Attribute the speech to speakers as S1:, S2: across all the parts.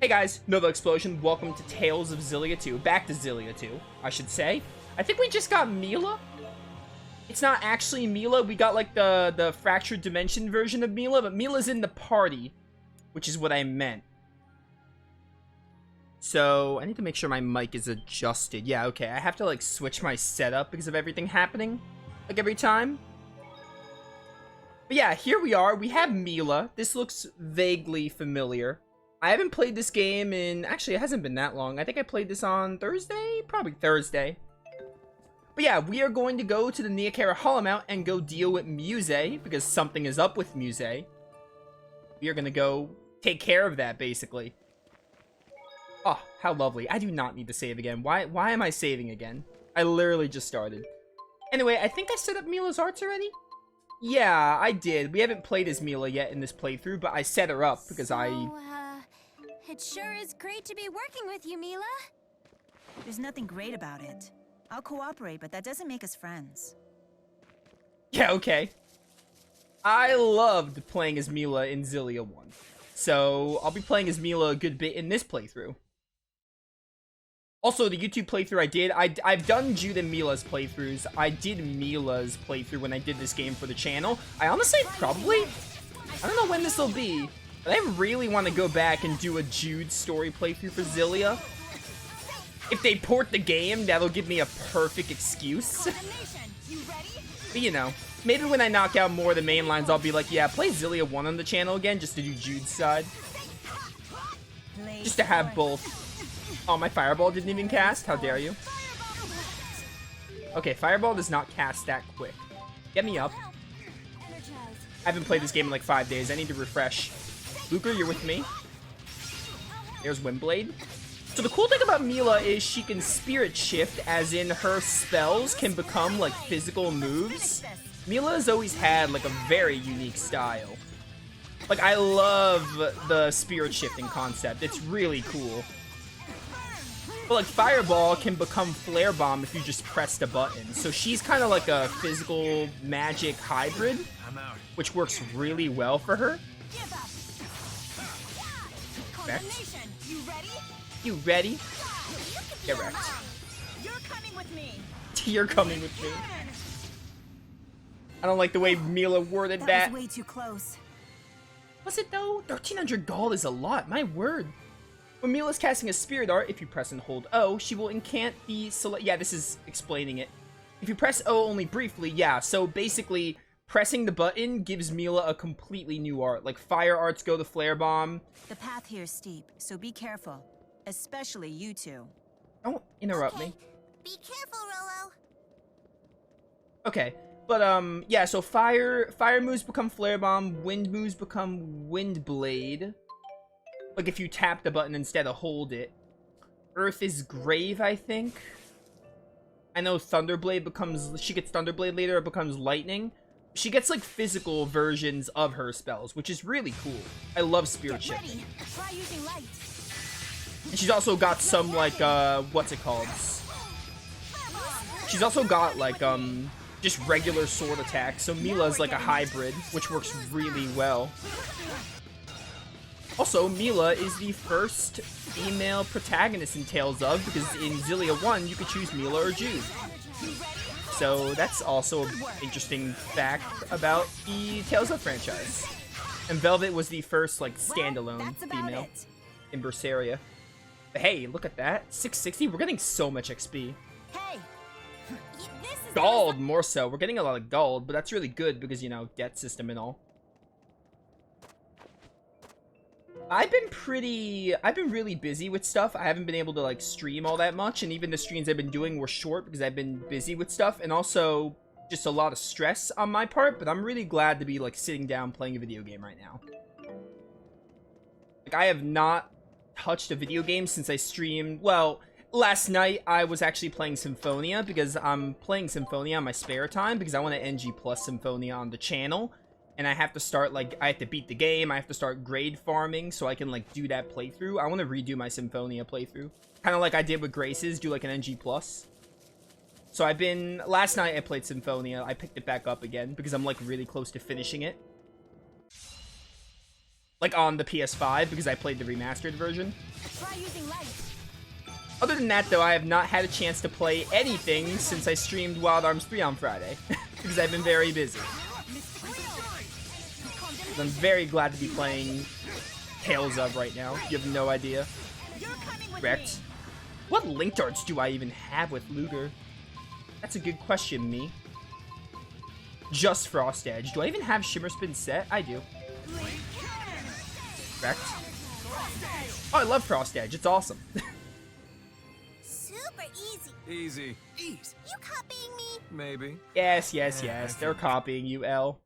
S1: Hey guys, Novaexplosion, welcome to Tales of Xillia 2. Back to Xillia 2, I should say. I think we just got Mila. It's not actually Mila, we got like the Fractured Dimension version of Mila, but Mila's in the party, which is what I meant. So, I need to make sure my mic is adjusted. Yeah, okay, I have to like switch my setup because of everything happening, like every time. But yeah, here we are, we have Mila. This looks vaguely familiar. I haven't played this game in... Actually, it hasn't been that long. I think I played this on Thursday? Probably Thursday. But yeah, we are going to go to the Neokara Hollowmount and go deal with Muzet, because something is up with Muzet. We are going to go take care of that, basically. Oh, how lovely. I do not need to save again. Why am I saving again? I literally just started. Anyway, I think I set up Mila's arts already? Yeah, I did. We haven't played as Mila yet in this playthrough, but I set her up because
S2: It sure is great to be working with you, Mila.
S3: There's nothing great about it. I'll cooperate, but that doesn't make us friends.
S1: Yeah, okay. I loved playing as Mila in Xillia 1. So, I'll be playing as Mila a good bit in this playthrough. Also, the YouTube playthrough I did, I've done Jude and Mila's playthroughs. I did Mila's playthrough when I did this game for the channel. I honestly probably... I don't know when this will be. But I really want to go back and do a Jude story playthrough for Xillia. If they port the game, that'll give me a perfect excuse. But you know, maybe when I knock out more of the main lines, I'll be like, yeah, play Xillia 1 on the channel again, just to do Jude's side. Just to have both. Oh, my Fireball didn't even cast? How dare you? Okay, Fireball does not cast that quick. Get me up. I haven't played this game in like 5 days. I need to refresh. Luker, you're with me. There's Windblade. So the cool thing about Mila is she can spirit shift, as in her spells can become like physical moves. Mila has always had like a very unique style. Like, I love the spirit shifting concept. It's really cool. But like Fireball can become Flare Bomb if you just press the button. So she's kind of like a physical magic hybrid, which works really well for her. Wrecked. You ready? Get wrecked.
S3: You're coming with me.
S1: You're coming with me. I don't like the way Mila worded that.
S3: That was way too close.
S1: Was it though? 1300 gold is a lot, my word. When Mila's casting a Spirit Art, if you press and hold O, she will incant the select... Yeah, this is explaining it. If you press O only briefly, yeah, so basically... Pressing the button gives Mila a completely new art. Like, fire arts go to Flare Bomb.
S3: The path here is steep, so be careful. Especially you two.
S1: Don't interrupt me.
S2: Be careful, Rolo.
S1: Okay, but, yeah, so fire moves become Flare Bomb, wind moves become Wind Blade. Like, if you tap the button instead of hold it. Earth is Grave, I think. I know Thunderblade becomes... She gets Thunderblade later, it becomes Lightning. She gets, like, physical versions of her spells, which is really cool. I love Spirit Shifting. And she's also got some, like, what's it called? She's also got, like, just regular sword attacks. So Mila's, like, a hybrid, which works really well. Also, Mila is the first female protagonist in Tales of, because in Xillia 1, you could choose Mila or Jude. So that's also an interesting fact about the Tales of franchise. And Velvet was the first, like, standalone female in Berseria. But hey, look at that. 660, we're getting so much XP.
S2: Hey,
S1: Gold, more so. We're getting a lot of gold, but that's really good because, you know, debt system and all. I've been really busy with stuff. I haven't been able to, like, stream all that much, and even the streams I've been doing were short because I've been busy with stuff, and also just a lot of stress on my part, but I'm really glad to be, like, sitting down playing a video game right now. Like, I have not touched a video game since I streamed... Well, last night I was actually playing Symphonia because I'm playing Symphonia on my spare time because I want to NG plus Symphonia on the channel. And I have to start, like, I have to beat the game, I have to start grade farming so I can, like, do that playthrough. I want to redo my Symphonia playthrough. Kind of like I did with Grace's, do, like, an NG+. So last night I played Symphonia, I picked it back up again, because I'm, like, really close to finishing it. like on the PS5 because I played the remastered version.
S2: Try using light.
S1: Other than that, though, I have not had a chance to play anything since I streamed Wild Arms 3 on Friday because I've been very busy. I'm very glad to be playing Tales of right now. You have no idea. Wrecked. What link darts do I even have with Luger? That's a good question, me. Just Frost Edge. Do I even have Shimmer Spin set? I do. Wrecked. Oh, I love Frost Edge. It's awesome.
S2: Super easy.
S4: Easy.
S2: You copying me?
S4: Maybe.
S1: Yes. They're copying you, L.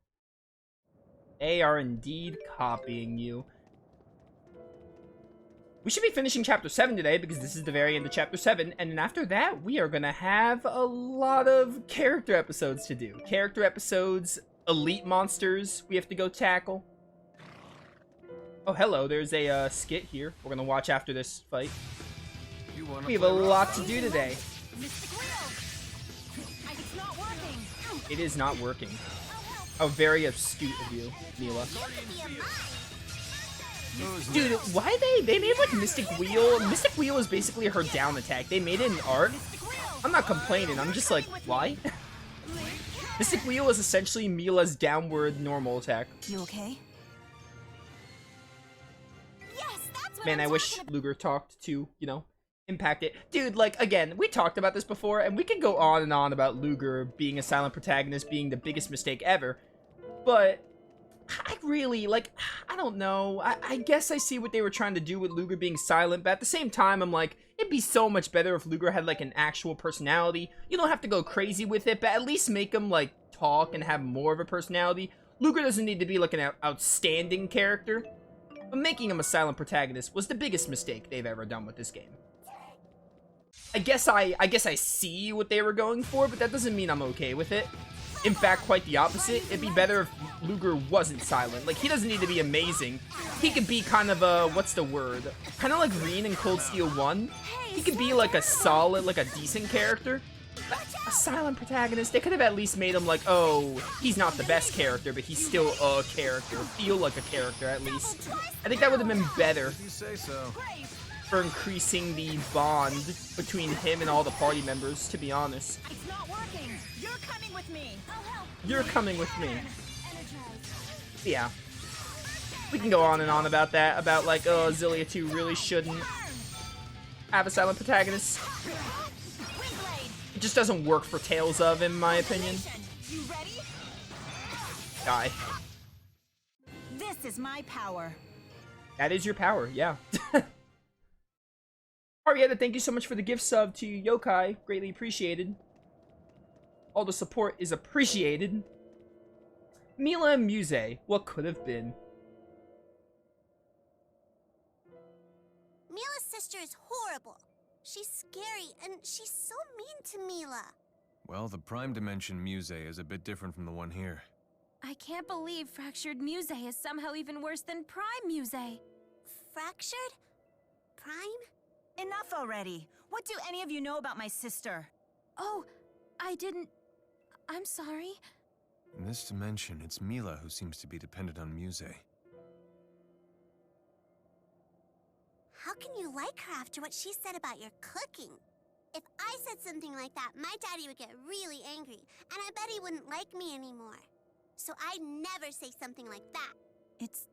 S1: They are indeed copying you. We should be finishing Chapter 7 today because this is the very end of Chapter 7. And then after that, we are going to have a lot of character episodes to do. Character episodes, elite monsters we have to go tackle. Oh, hello. There's a skit here we're going to watch after this fight. We have a lot to do today. It is not working. Oh, very astute of you, Mila. Dude, why they made like Mystic Wheel? Mystic Wheel is basically her down attack. They made it in art. I'm not complaining. I'm just like, why? Mystic Wheel is essentially Mila's downward normal attack.
S3: You okay?
S2: Yes, that's what
S1: Man,
S2: I'm
S1: I wish
S2: talking about.
S1: Luger talked to, you know, impact it. Dude, like, again, we talked about this before, and we can go on and on about Luger being a silent protagonist being the biggest mistake ever. But I really, like, I don't know. I guess I see what they were trying to do with Luger being silent, but at the same time, I'm like, it'd be so much better if Luger had, like, an actual personality. You don't have to go crazy with it, but at least make him, like, talk and have more of a personality. Luger doesn't need to be, like, an outstanding character, but making him a silent protagonist was the biggest mistake they've ever done with this game. I guess I see what they were going for, but that doesn't mean I'm okay with it. In fact, quite the opposite. It'd be better if Luger wasn't silent. Like, he doesn't need to be amazing. He could be kind of a, what's the word? Kind of like Reen in Cold Steel 1. He could be like a solid, like a decent character. A silent protagonist, they could have at least made him like, oh, he's not the best character, but he's still a character. Feel like a character, at least. I think that would have been better
S4: You say so.
S1: for increasing the bond between him and all the party members, to be honest.
S3: It's not working. You're coming with me.
S1: You're coming with me. Yeah. We can go on and on about that, about like, oh, Xillia 2 really shouldn't have a silent protagonist. It just doesn't work for Tales of, in my opinion.
S3: You ready?
S1: Die.
S3: This is my power.
S1: That is your power, yeah. Arietta, thank you so much for the gift sub to Yokai. Greatly appreciated. All the support is appreciated. Mila and Muzet, what could have been?
S2: Mila's sister is horrible. She's scary, and she's so mean to Mila.
S4: Well, the Prime Dimension Muzet is a bit different from the one here.
S5: I can't believe Fractured Muzet is somehow even worse than Prime Muzet.
S2: Fractured? Prime?
S3: Enough already. What do any of you know about my sister?
S5: Oh, I didn't... I'm sorry.
S4: In this dimension, it's Mila who seems to be dependent on Muzet.
S2: How can you like her after what she said about your cooking? If I said something like that, my daddy would get really angry, and I bet he wouldn't like me anymore. So I'd never say something like that.
S3: It's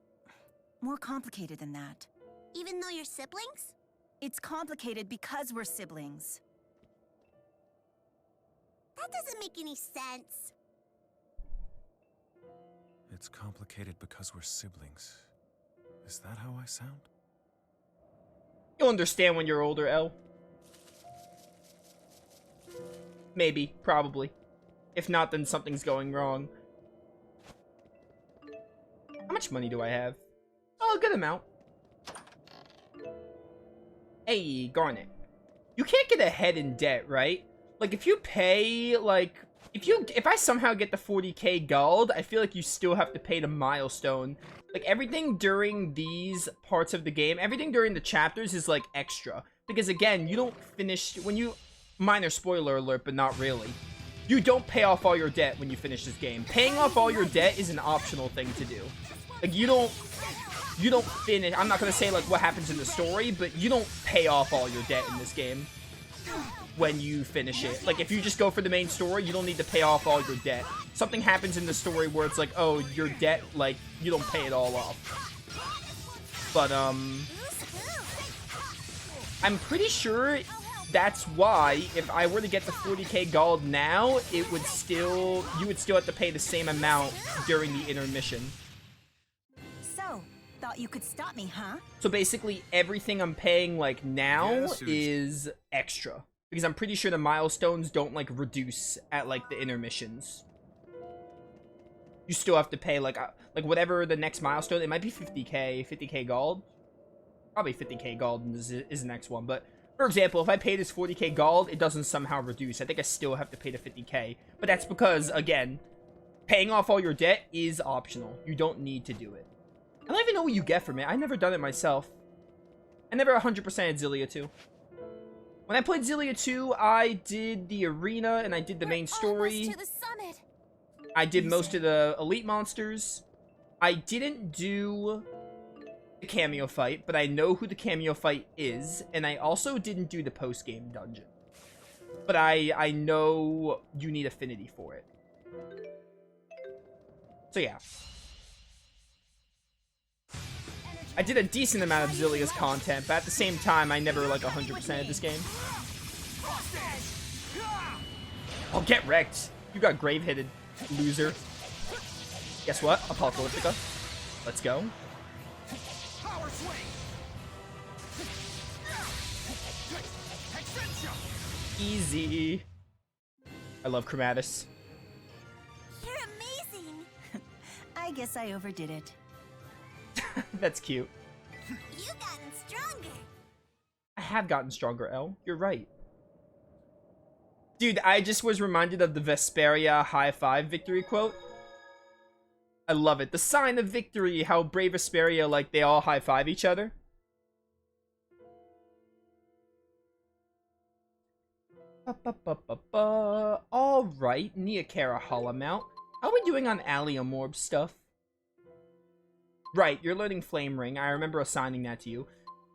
S3: more complicated than that.
S2: Even though you're siblings?
S3: It's complicated because we're siblings.
S2: That doesn't make any sense.
S4: It's complicated because we're siblings. Is that how I sound?
S1: You'll understand when you're older, Elle. Maybe, probably. If not, then something's going wrong. How much money do I have? Oh, a good amount. Hey, Garnet. You can't get ahead in debt, right? Like, if you pay, like... If I somehow get the 40k gold, I feel like you still have to pay the milestone. Like, everything during these parts of the game, everything during the chapters is, like, extra. Because, again, you don't finish... When you... Minor spoiler alert, but not really. You don't pay off all your debt when you finish this game. Paying off all your debt is an optional thing to do. Like, you don't... you don't finish. I'm not gonna say like what happens in the story, but you don't pay off all your debt in this game when you finish it. Like if you just go for the main story, you don't need to pay off all your debt. Something happens in the story where it's like, oh, your debt, like you don't pay it all off. But I'm pretty sure that's why if I were to get the 40k gold now, it would still, you would still have to pay the same amount during the intermission.
S3: So, thought you could stop me, huh?
S1: So basically everything I'm paying like now is extra. Because I'm pretty sure the milestones don't like reduce at like the intermissions. You still have to pay like whatever the next milestone, it might be 50k gold. Probably 50k gold is the next one, but for example, if I pay this 40k gold, it doesn't somehow reduce. I think I still have to pay the 50k. But that's because, again, paying off all your debt is optional. You don't need to do it. I don't even know what you get from it. I've never done it myself. I never 100%ed Xillia 2. When I played Xillia 2, I did the arena and I did the main story.
S5: To the summit.
S1: I did most of the elite monsters. I didn't do the cameo fight, but I know who the cameo fight is, and I also didn't do the post-game dungeon. But I know you need affinity for it. So yeah. I did a decent amount of Xillia's content, but at the same time, I never like 100% of this game. Oh, get wrecked. You got grave-hitted, loser. Guess what? Apocalyptica. Let's go. Easy. I love Chromatus.
S2: You're amazing.
S3: I guess I overdid it.
S1: That's cute.
S2: You've gotten stronger.
S1: I have gotten stronger, Elle. You're right. Dude, I just was reminded of the Vesperia high five victory quote. I love it. The sign of victory, how brave Vesperia, like, they all high five each other. Alright, Neokara Hollow Mount. How are we doing on Allium Orb stuff? Right, you're learning Flame Ring. I remember assigning that to you.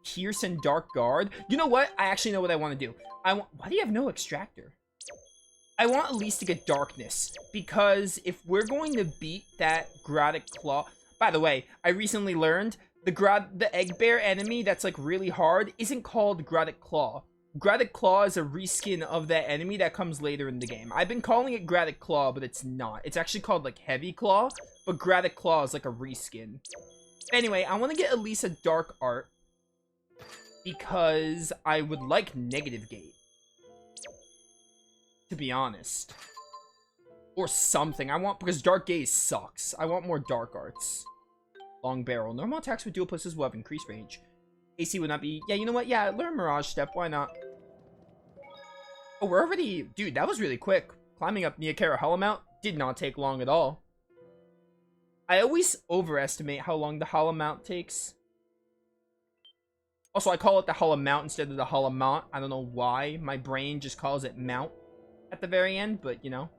S1: Pierce and Dark Guard. You know what? I actually know what I want to do. Why do you have no Extractor? I want at least to get Darkness. Because if we're going to beat that Grodic Claw... By the way, I recently learned the Egg Bear enemy that's like really hard isn't called Grodic Claw. Grodic Claw is a reskin of that enemy that comes later in the game. I've been calling it Grodic Claw, but it's not. It's actually called like Heavy Claw, but Grodic Claw is like a reskin. Anyway, I want to get at least a Dark Art because I would like Negative Gate, to be honest. Or something. Because Dark Gaze sucks. I want more Dark Arts. Long Barrel. Normal attacks with dual pistols will have increased range. AC would not be... Yeah, you know what? Yeah, learn Mirage Step. Why not? Oh, we're already... Dude, that was really quick. Climbing up Neokara Hollow Mount did not take long at all. I always overestimate how long the Hollow Mount takes. Also, I call it the Hollow Mount instead of the Hollow Mount. I don't know why. My brain just calls it Mount at the very end, but, you know.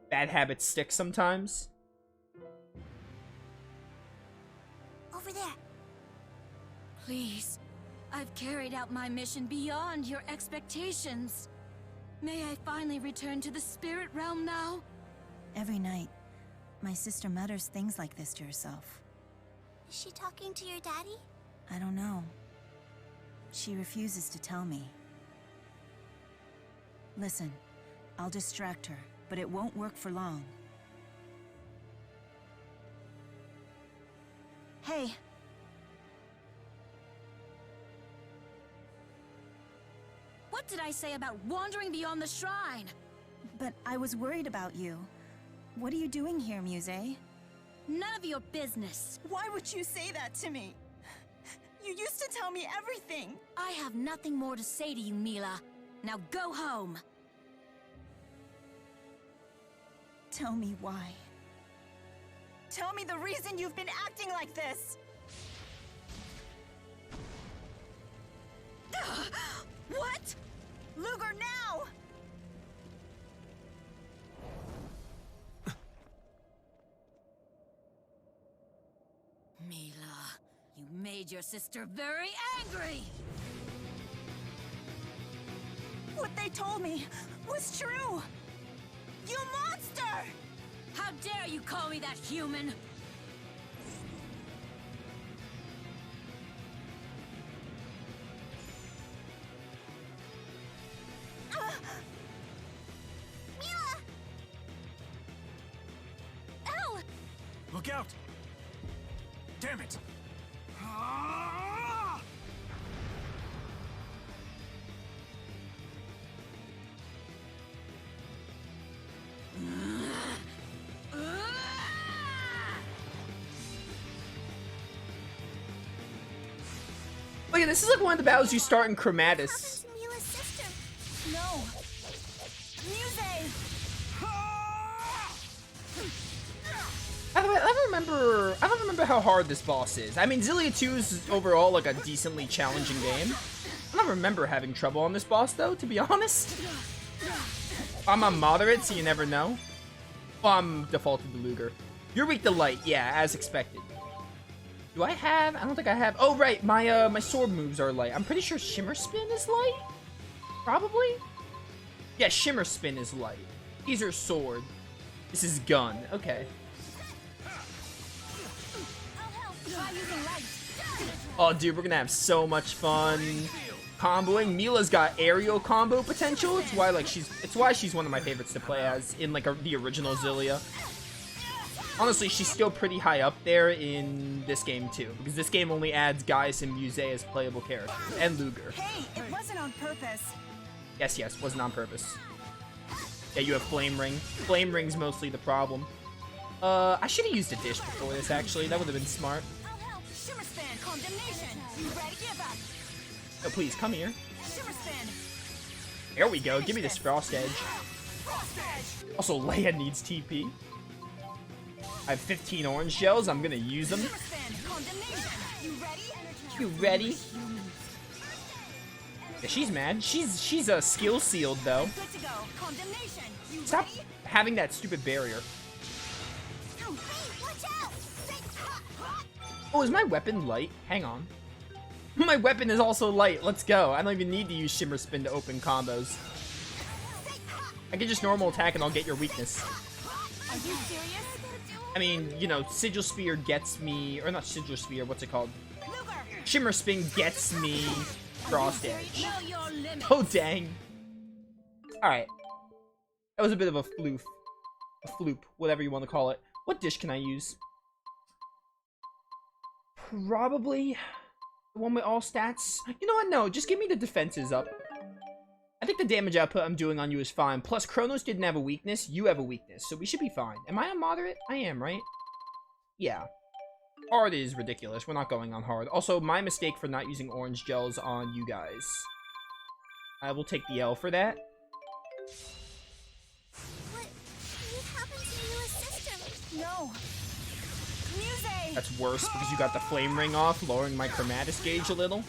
S1: Bad habits stick sometimes.
S2: Over there.
S5: Please, I've carried out my mission beyond your expectations. May I finally return to the spirit realm now?
S3: Every night, my sister mutters things like this to herself.
S2: Is she talking to your daddy?
S3: I don't know. She refuses to tell me. Listen, I'll distract her, but it won't work for long. Hey!
S5: What did I say about wandering beyond the shrine?
S3: But I was worried about you. What are you doing here, Muzet?
S5: None of your business.
S3: Why would you say that to me? You used to tell me everything!
S5: I have nothing more to say to you, Mila. Now go home.
S3: Tell me why. Tell me the reason you've been acting like this! What? Luger, now!
S5: made your sister very angry.
S3: What they told me was true! You monster!
S5: How dare you call me that, human?
S2: Mila! Ow!
S4: Look out! Damn it! Ah!
S1: Oh yeah, this is like one of the battles you start in Chromatis.
S2: Happened to Mila's sister.
S3: No! Muzet!
S1: By the way, I don't remember how hard this boss is. I mean, Xillia 2 is overall like a decently challenging game. I don't remember having trouble on this boss though, to be honest. I'm a moderate, so you never know. Well, I'm defaulted to Luger. You're weak to light, yeah, as expected. Do I have? I don't think I have. Oh right, my sword moves are light. I'm pretty sure Shimmer Spin is light. Probably. Yeah, Shimmer Spin is light. These are sword. This is gun. Okay.
S3: Try using light!
S1: Oh, dude, we're gonna have so much fun comboing. Mila's got aerial combo potential. It's why she's one of my favorites to play as in like the original Xillia. Honestly, she's still pretty high up there in this game too, because this game only adds Gaius and Muzet as playable characters, and Luger.
S3: Hey, it wasn't on purpose.
S1: Yes, wasn't on purpose. Yeah, you have Flame Ring. Flame Ring's mostly the problem. I should have used a dish before this, actually. That would have been smart.
S3: Shimmer Spin, Condemnation! You ready? Give up!
S1: Oh, please, come here.
S3: Shimmer Spin!
S1: There we go. Give me this Frost Edge.
S3: Frost Edge!
S1: Also, Leia needs TP. I have 15 orange gels. I'm gonna use them.
S3: Shimmer Spin, Condemnation! You ready?
S1: You ready? Yeah, she's mad. She's a skill sealed though.
S3: Good to go. Condemnation! You
S1: Stop
S3: ready?
S1: having that stupid barrier.
S2: Hey, watch out!
S1: Oh, is my weapon light? Hang on. My weapon is also light. Let's go. I don't even need to use Shimmer Spin to open combos. I can just normal attack and I'll get your weakness.
S3: Are you serious?
S1: I mean, you know, Sigil Spear gets me, or not Sigil Spear, what's it called?
S3: Luger!
S1: Shimmer Spin gets me Frost Edge.
S5: Know your limits.
S1: Oh, dang. Alright. That was a bit of a floof. A floop, whatever you want to call it. What dish can I use? Probably the one with all stats. You know what? No, just give me the defenses up. I think the damage output I'm doing on you is fine. Plus, Kronos didn't have a weakness. You have a weakness, so we should be fine. Am I on moderate? I am, right? Yeah. Hard is ridiculous. We're not going on hard. Also, my mistake for not using orange gels on you guys. I will take the L for that.
S2: What happened to Mila's sister?
S3: No! Muzet!
S1: That's worse because you got the flame ring off, lowering my chromatis gauge a little.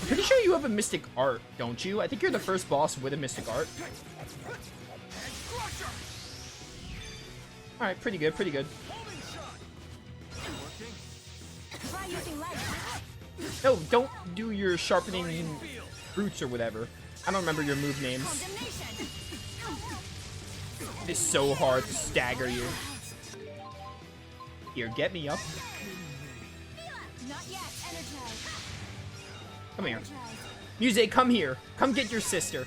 S1: I'm pretty sure you have a mystic art, don't you? I think you're the first boss with a mystic art. Alright, pretty good, pretty good.
S3: Try using light!
S1: No, don't do your sharpening roots or whatever. I don't remember your move names.
S3: Condemnation!
S1: It is so hard to stagger you. Here, get me up.
S3: Not yet! Energize!
S1: Come here. Muzet, come here. Come get your sister.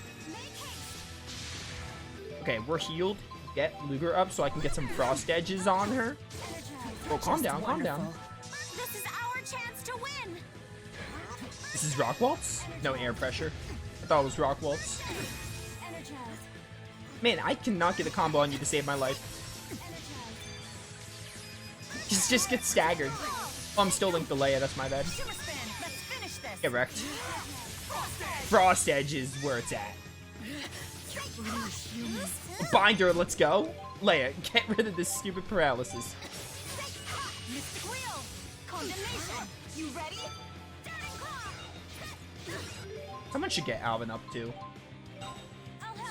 S1: Okay, we're healed. Get Luger up so I can get some frost edges on her. Oh, calm down, calm down.
S2: This is our chance to win!
S1: This is Rock Waltz? No air pressure. I thought it was Rock Waltz.
S3: Energize!
S1: Man, I cannot get a combo on you to save my life. Just get staggered. Oh, I'm still linked to Leia, that's my bad.
S3: Shimmer Spin! Let's finish this!
S1: Get wrecked. Frost Edge is where it's at. Binder, let's go. Leia, get rid of this stupid paralysis.
S3: Mystic Wheel! Condemnation! You ready?
S1: Someone should get Alvin up too.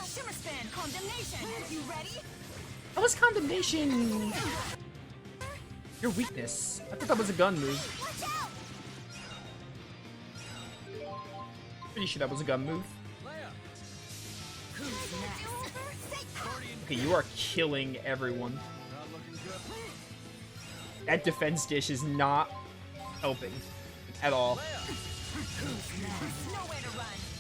S3: Shimmer Spin! Condemnation! You ready?
S1: How was Condemnation your weakness? I thought that was a gun move.
S2: Watch out!
S1: Pretty sure that was a gun move. Okay, you are killing everyone. That defense dish is not helping at all.
S3: Nowhere to run.